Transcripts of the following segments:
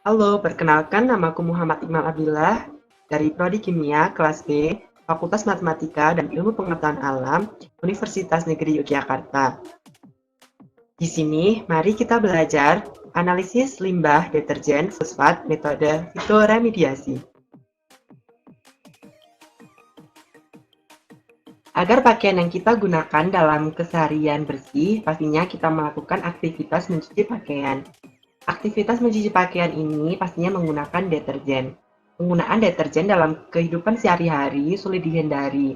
Halo, perkenalkan namaku Muhammad Iqbal Abdillah dari Prodi Kimia kelas B, Fakultas Matematika dan Ilmu Pengetahuan Alam, Universitas Negeri Yogyakarta. Di sini, mari kita belajar analisis limbah deterjen fosfat metode fitoremediasi. Agar pakaian yang kita gunakan dalam keseharian bersih, pastinya kita melakukan aktivitas mencuci pakaian. Aktivitas mencuci pakaian ini pastinya menggunakan deterjen. Penggunaan deterjen dalam kehidupan sehari-hari sulit dihindari.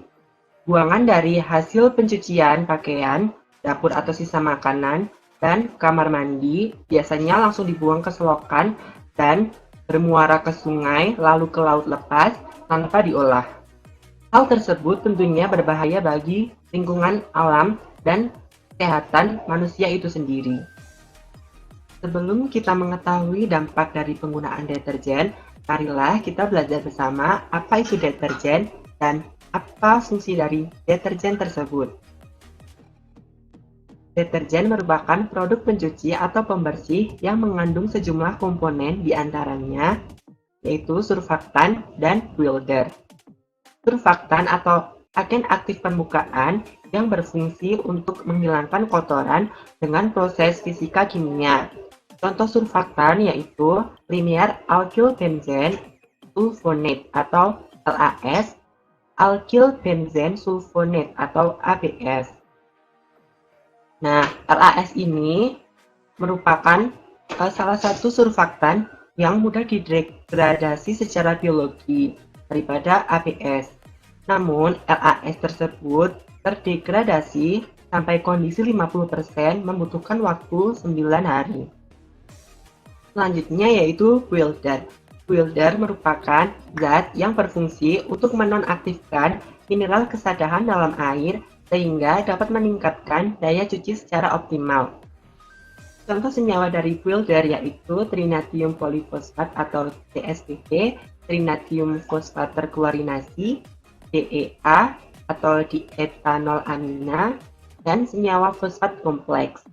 Buangan dari hasil pencucian pakaian, dapur atau sisa makanan, dan kamar mandi biasanya langsung dibuang ke selokan dan bermuara ke sungai lalu ke laut lepas tanpa diolah. Hal tersebut tentunya berbahaya bagi lingkungan alam dan kesehatan manusia itu sendiri. Sebelum kita mengetahui dampak dari penggunaan deterjen, marilah kita belajar bersama apa itu deterjen dan apa fungsi dari deterjen tersebut. Deterjen merupakan produk pencuci atau pembersih yang mengandung sejumlah komponen diantaranya, yaitu surfaktan dan builder. Surfaktan atau agen aktif permukaan yang berfungsi untuk menghilangkan kotoran dengan proses fisika kimia. Contoh surfaktan yaitu linear alkyl benzene sulfonate atau LAS, alkyl benzene sulfonate atau ABS. Nah, LAS ini merupakan salah satu surfaktan yang mudah didegradasi secara biologi daripada ABS. Namun, LAS tersebut terdegradasi sampai kondisi 50% membutuhkan waktu 9 hari. Selanjutnya yaitu builder. Builder merupakan zat yang berfungsi untuk menonaktifkan mineral kesadahan dalam air sehingga dapat meningkatkan daya cuci secara optimal. Contoh senyawa dari builder yaitu trinatium polifosfat atau TSPP, trinatium fosfat terklorinasi, DEA atau dietanolamina, dan senyawa fosfat kompleks.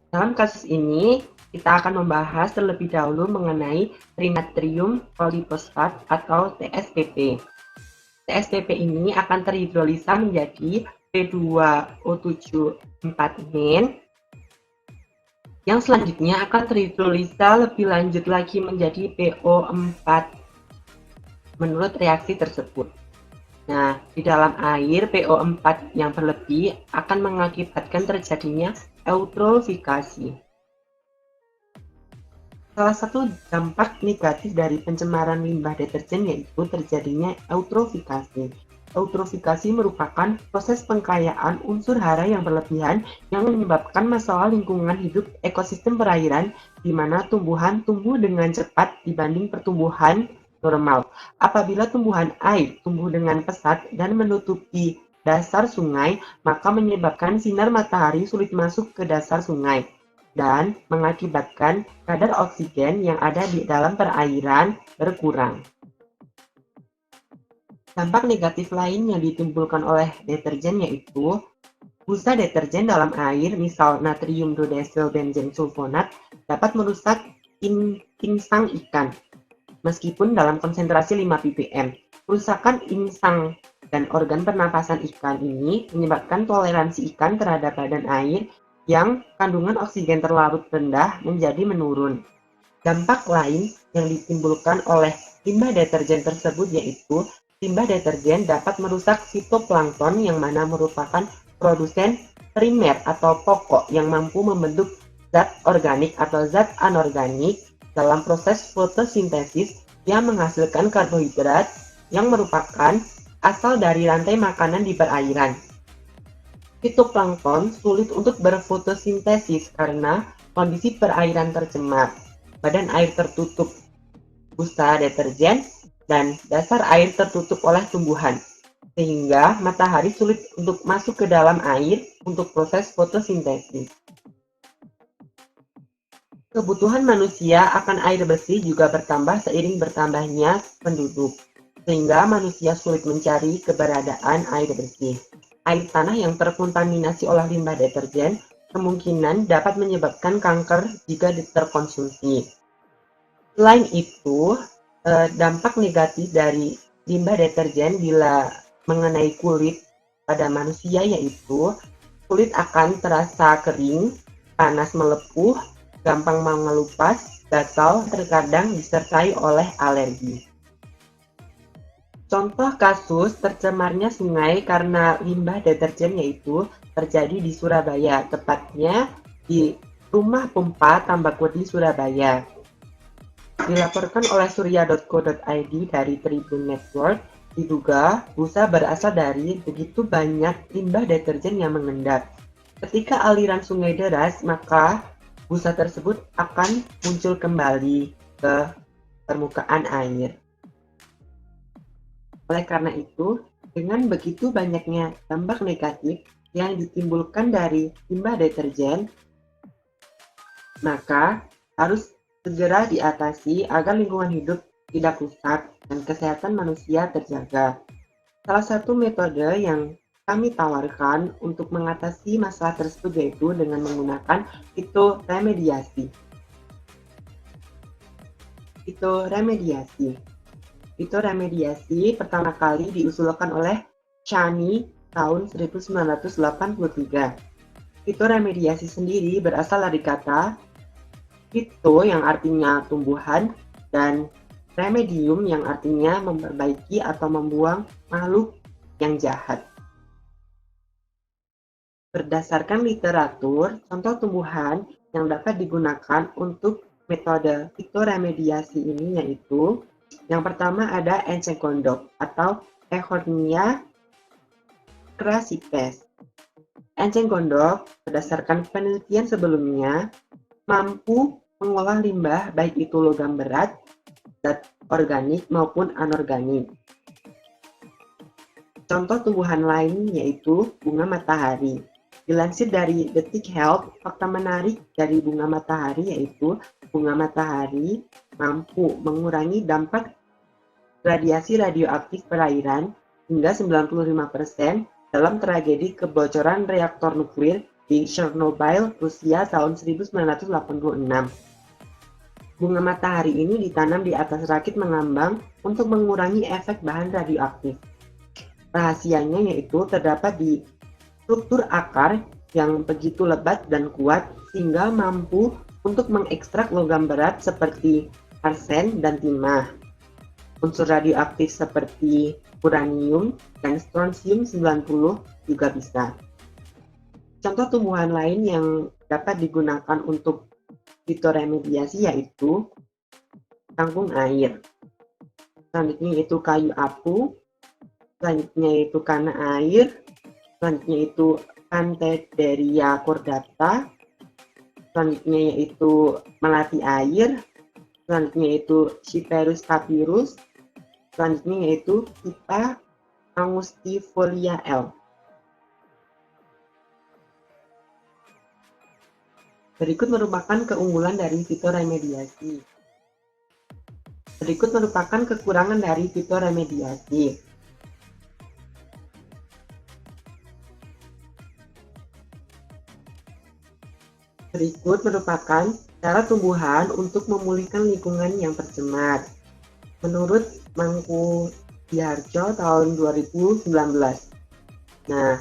Dalam kasus ini, kita akan membahas terlebih dahulu mengenai trinatrium polifosfat atau TSPP. TSPP ini akan terhidrolisa menjadi P2O7,4-min yang selanjutnya akan terhidrolisa lebih lanjut lagi menjadi PO4 menurut reaksi tersebut. Nah, di dalam air PO4 yang berlebih akan mengakibatkan terjadinya eutrofikasi. Salah satu dampak negatif dari pencemaran limbah deterjen yaitu terjadinya eutrofikasi. Eutrofikasi merupakan proses pengkayaan unsur hara yang berlebihan yang menyebabkan masalah lingkungan hidup ekosistem perairan di mana tumbuhan tumbuh dengan cepat dibanding pertumbuhan normal. Apabila tumbuhan air tumbuh dengan pesat dan menutupi dasar sungai, maka menyebabkan sinar matahari sulit masuk ke dasar sungai dan mengakibatkan kadar oksigen yang ada di dalam perairan berkurang. Dampak negatif lain yang ditimbulkan oleh deterjen yaitu busa deterjen dalam air, misal natrium dodecyl benzen sulfonat, dapat merusak insang ikan, meskipun dalam konsentrasi 5 ppm. Kerusakan insang dan organ pernapasan ikan ini menyebabkan toleransi ikan terhadap badan air yang kandungan oksigen terlarut rendah menjadi menurun. Dampak lain yang ditimbulkan oleh limbah deterjen tersebut yaitu limbah deterjen dapat merusak fitoplankton yang mana merupakan produsen primer atau pokok yang mampu membentuk zat organik atau zat anorganik dalam proses fotosintesis yang menghasilkan karbohidrat yang merupakan asal dari rantai makanan di perairan. Fitoplankton sulit untuk berfotosintesis karena kondisi perairan tercemar. Badan air tertutup busa deterjen dan dasar air tertutup oleh tumbuhan, sehingga matahari sulit untuk masuk ke dalam air untuk proses fotosintesis. Kebutuhan manusia akan air bersih juga bertambah seiring bertambahnya penduduk, sehingga manusia sulit mencari keberadaan air bersih. Air tanah yang terkontaminasi oleh limbah deterjen kemungkinan dapat menyebabkan kanker jika terkonsumsi. Selain itu, dampak negatif dari limbah deterjen bila mengenai kulit pada manusia yaitu kulit akan terasa kering, panas melepuh, gampang mengelupas, gatal, terkadang disertai oleh alergi. Contoh kasus tercemarnya sungai karena limbah deterjen yaitu terjadi di Surabaya, tepatnya di Rumah Pompa Tambakwedi Surabaya. Dilaporkan oleh surya.co.id dari Tribun Network, diduga busa berasal dari begitu banyak limbah deterjen yang mengendap. Ketika aliran sungai deras, maka busa tersebut akan muncul kembali ke permukaan air. Oleh karena itu, dengan begitu banyaknya dampak negatif yang ditimbulkan dari limbah deterjen, maka harus segera diatasi agar lingkungan hidup tidak rusak dan kesehatan manusia terjaga. Salah satu metode yang kami tawarkan untuk mengatasi masalah tersebut yaitu dengan menggunakan fitoremediasi. Fitoremediasi pertama kali diusulkan oleh Chani tahun 1983. Fitoremediasi sendiri berasal dari kata fito yang artinya tumbuhan dan remedium yang artinya memperbaiki atau membuang makhluk yang jahat. Berdasarkan literatur, contoh tumbuhan yang dapat digunakan untuk metode fitoremediasi ini yaitu yang pertama ada enceng gondok atau Ehornia crassipes. Enceng gondok berdasarkan penelitian sebelumnya mampu mengolah limbah baik itu logam berat, zat organik maupun anorganik. Contoh tumbuhan lain yaitu bunga matahari. Dilansir dari Detik Health, fakta menarik dari bunga matahari yaitu bunga matahari mampu mengurangi dampak radiasi radioaktif perairan hingga 95% dalam tragedi kebocoran reaktor nuklir di Chernobyl, Rusia tahun 1986. Bunga matahari ini ditanam di atas rakit mengambang untuk mengurangi efek bahan radioaktif. Rahasianya yaitu terdapat di struktur akar yang begitu lebat dan kuat sehingga mampu untuk mengekstrak logam berat seperti arsen dan timah. Unsur radioaktif seperti uranium dan strontium 90 juga bisa. Contoh tumbuhan lain yang dapat digunakan untuk fitoremediasi yaitu kangkung air. Selanjutnya yaitu kayu apu, selanjutnya yaitu kana air, selanjutnya yaitu Canthederia cordata, selanjutnya yaitu melati air, selanjutnya yaitu Cyperus papyrus, selanjutnya yaitu Pipa angustifolia L. Berikut merupakan keunggulan dari fitoremediasi. Berikut merupakan kekurangan dari fitoremediasi. Berikut merupakan cara tumbuhan untuk memulihkan lingkungan yang tercemar. Menurut Mangku Diharjo tahun 2019. Nah,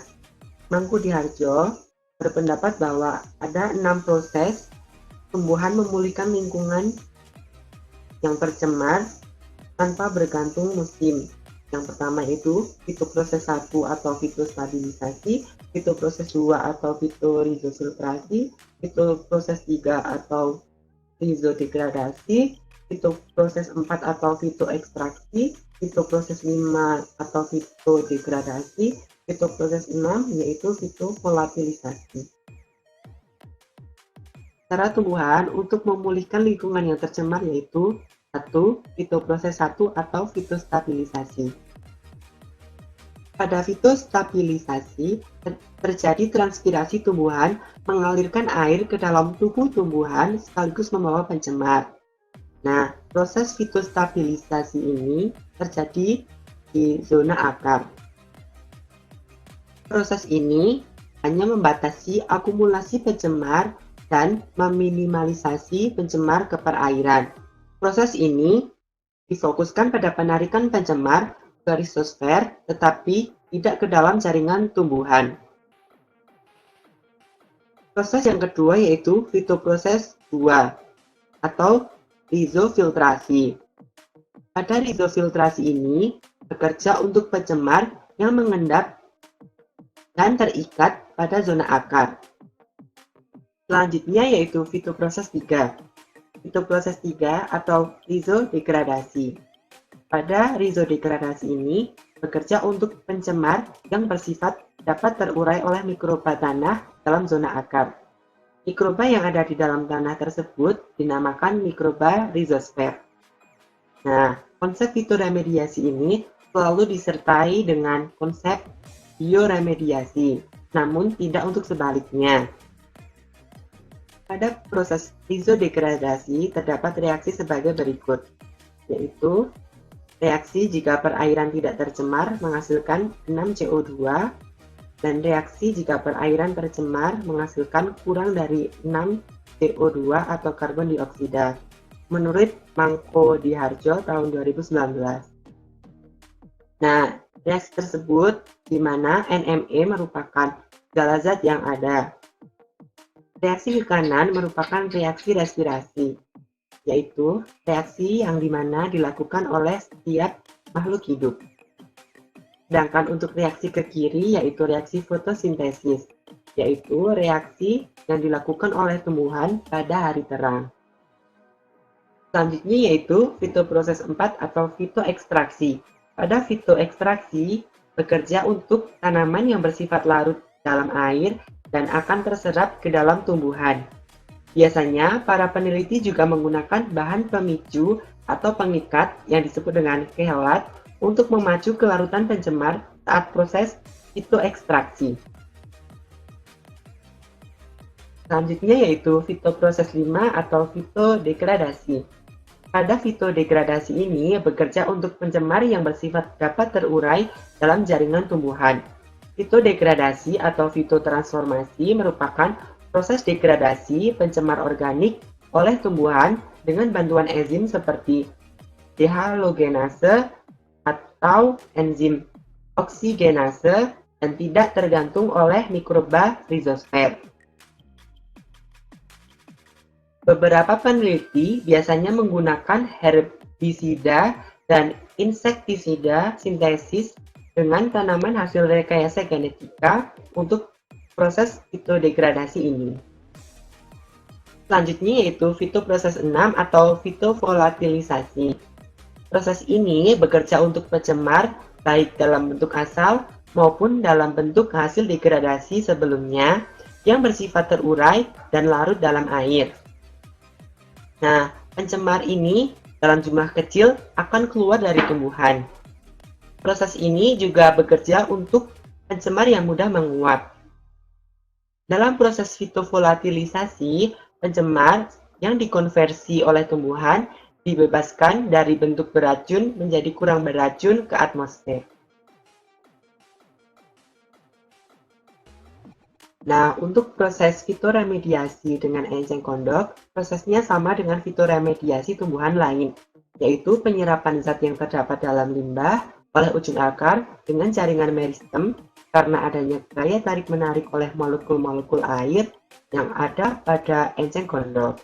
Mangku Diharjo berpendapat bahwa ada 6 proses tumbuhan memulihkan lingkungan yang tercemar tanpa bergantung musim. Yang pertama itu fitoproses 1 atau fitostabilisasi, fitoproses 2 atau fitorizofiltrasi, fitoproses 3 atau rizodegradasi, fitoproses 4 atau fitoekstraksi, fitoproses 5 atau fitodegradasi, fitoproses 6 yaitu fitovolatilisasi. Cara tumbuhan untuk memulihkan lingkungan yang tercemar yaitu 1. Fitoproses 1 atau fitostabilisasi. Pada fitostabilisasi, terjadi transpirasi tumbuhan mengalirkan air ke dalam tubuh tumbuhan sekaligus membawa pencemar. Nah, proses fitostabilisasi ini terjadi di zona akar. Proses ini hanya membatasi akumulasi pencemar dan meminimalisasi pencemar ke perairan. Proses ini difokuskan pada penarikan pencemar ke rhizosfer, tetapi tidak ke dalam jaringan tumbuhan. Proses yang kedua yaitu fitoproses 2 atau rizofiltrasi. Pada rizofiltrasi ini bekerja untuk pencemar yang mengendap dan terikat pada zona akar. Selanjutnya yaitu fitoproses 3. Fitoproses 3 atau rizodegradasi. Pada rizodegradasi ini bekerja untuk pencemar yang bersifat dapat terurai oleh mikroba tanah dalam zona akar. Mikroba yang ada di dalam tanah tersebut dinamakan mikroba rhizosfer. Nah, konsep fitoremediasi ini selalu disertai dengan konsep bioremediasi, namun tidak untuk sebaliknya. Pada proses rizodegradasi terdapat reaksi sebagai berikut, yaitu reaksi jika perairan tidak tercemar menghasilkan 6 CO2 dan reaksi jika perairan tercemar menghasilkan kurang dari 6 CO2 atau karbon dioksida, menurut Mangko Diharjo tahun 2019. Nah, reaksi tersebut di mana NME merupakan segala zat yang ada. Reaksi ke kanan merupakan reaksi respirasi, yaitu reaksi yang dimana dilakukan oleh setiap makhluk hidup. Sedangkan untuk reaksi ke kiri yaitu reaksi fotosintesis, yaitu reaksi yang dilakukan oleh tumbuhan pada hari terang. Selanjutnya yaitu fitoproses 4 atau fitoekstraksi. Pada fitoekstraksi bekerja untuk tanaman yang bersifat larut dalam air dan akan terserap ke dalam tumbuhan. Biasanya, para peneliti juga menggunakan bahan pemicu atau pengikat yang disebut dengan kehelat untuk memacu kelarutan pencemar saat proses fitoekstraksi. Selanjutnya yaitu fitoproses 5 atau fitodegradasi. Pada fitodegradasi ini bekerja untuk pencemar yang bersifat dapat terurai dalam jaringan tumbuhan. Fitodegradasi atau fitotransformasi merupakan proses degradasi pencemar organik oleh tumbuhan dengan bantuan enzim seperti dehalogenase atau enzim oksigenase dan tidak tergantung oleh mikroba rhizosfer. Beberapa peneliti biasanya menggunakan herbisida dan insektisida sintesis dengan tanaman hasil rekayasa genetika untuk proses fitodegradasi ini. Selanjutnya yaitu fitoproses 6 atau fitovolatilisasi. Proses ini bekerja untuk pencemar baik dalam bentuk asal maupun dalam bentuk hasil degradasi sebelumnya yang bersifat terurai dan larut dalam air. Nah, pencemar ini dalam jumlah kecil akan keluar dari tumbuhan. Proses ini juga bekerja untuk pencemar yang mudah menguap. Dalam proses fitovolatilisasi, pencemar yang dikonversi oleh tumbuhan dibebaskan dari bentuk beracun menjadi kurang beracun ke atmosfer. Nah, untuk proses fitoremediasi dengan enzim kondok, prosesnya sama dengan fitoremediasi tumbuhan lain, yaitu penyerapan zat yang terdapat dalam limbah oleh ujung akar dengan jaringan meristem karena adanya gaya tarik-menarik oleh molekul-molekul air yang ada pada enzim kondok.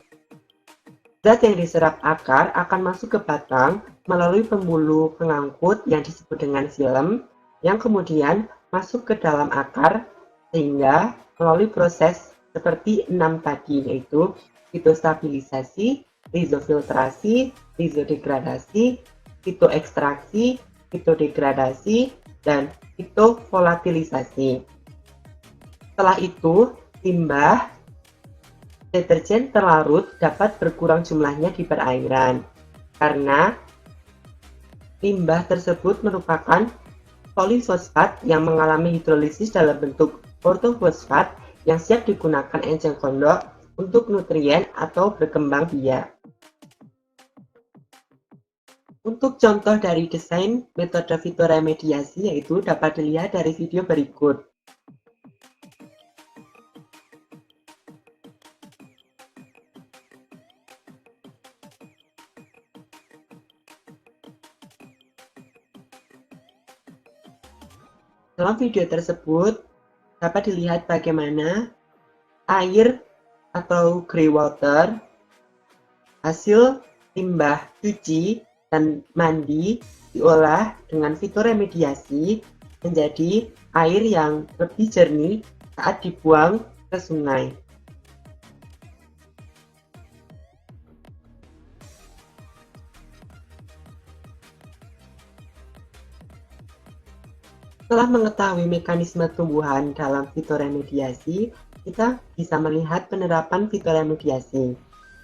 Zat yang diserap akar akan masuk ke batang melalui pembuluh pengangkut yang disebut dengan xilem, yang kemudian masuk ke dalam akar sehingga melalui proses seperti 6 tadi, yaitu fitostabilisasi, rizofiltrasi, rizodegradasi, fitoekstraksi, fitodegradasi, dan fitovolatilisasi. Setelah itu, limbah deterjen terlarut dapat berkurang jumlahnya di perairan, karena limbah tersebut merupakan polifosfat yang mengalami hidrolisis dalam bentuk ortofosfat yang siap digunakan enzim kondok untuk nutrien atau berkembang biak. Untuk contoh dari desain metode fitoremediasi yaitu dapat dilihat dari video berikut. Dalam video tersebut dapat dilihat bagaimana air atau grey water, hasil limbah cuci dan mandi diolah dengan fitoremediasi menjadi air yang lebih jernih saat dibuang ke sungai. Setelah mengetahui mekanisme tumbuhan dalam fitoremediasi, kita bisa melihat penerapan fitoremediasi.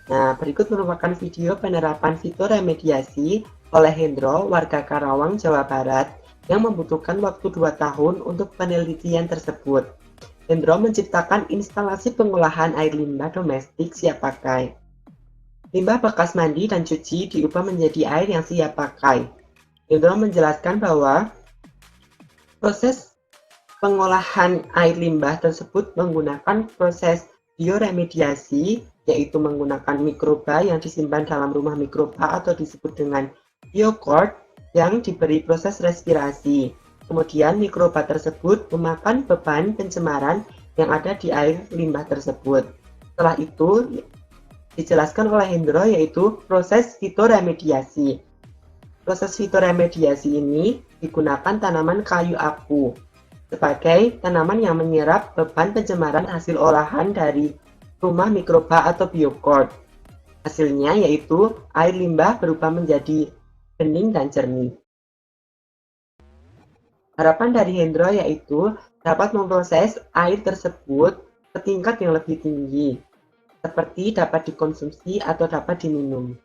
Nah, berikut merupakan video penerapan fitoremediasi oleh Hendro, warga Karawang, Jawa Barat, yang membutuhkan waktu 2 tahun untuk penelitian tersebut. Hendro menciptakan instalasi pengolahan air limbah domestik siap pakai. Limbah bekas mandi dan cuci diubah menjadi air yang siap pakai. Hendro menjelaskan bahwa proses pengolahan air limbah tersebut menggunakan proses bioremediasi, yaitu menggunakan mikroba yang disimpan dalam rumah mikroba atau disebut dengan biocord yang diberi proses respirasi. Kemudian mikroba tersebut memakan beban pencemaran yang ada di air limbah tersebut. Setelah itu dijelaskan oleh Hendro, yaitu proses fitoremediasi. Proses fitoremediasi ini digunakan tanaman kayu aku sebagai tanaman yang menyerap beban pencemaran hasil olahan dari rumah mikroba atau biocord. Hasilnya yaitu air limbah berubah menjadi bening dan jernih. Harapan dari Hendro yaitu dapat memproses air tersebut ke tingkat yang lebih tinggi, seperti dapat dikonsumsi atau dapat diminum.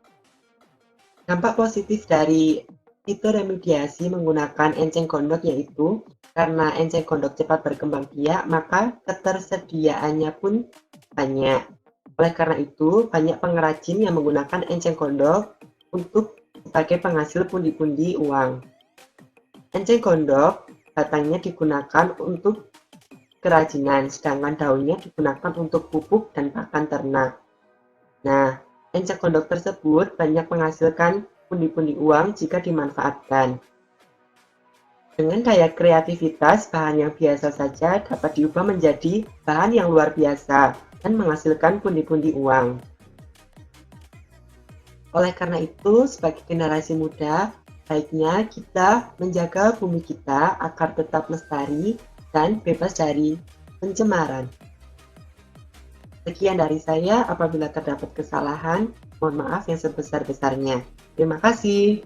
Dampak positif dari fitoremediasi menggunakan enceng gondok yaitu karena enceng gondok cepat berkembang biak, maka ketersediaannya pun banyak. Oleh karena itu, banyak pengrajin yang menggunakan enceng gondok untuk sebagai penghasil pundi-pundi uang. Enceng gondok batangnya digunakan untuk kerajinan, sedangkan daunnya digunakan untuk pupuk dan pakan ternak. Nah, enceng gondok tersebut banyak menghasilkan pundi-pundi uang jika dimanfaatkan. Dengan daya kreativitas, bahan yang biasa saja dapat diubah menjadi bahan yang luar biasa dan menghasilkan pundi-pundi uang. Oleh karena itu, sebagai generasi muda, baiknya kita menjaga bumi kita agar tetap lestari dan bebas dari pencemaran. Sekian dari saya, apabila terdapat kesalahan, mohon maaf yang sebesar-besarnya. Terima kasih.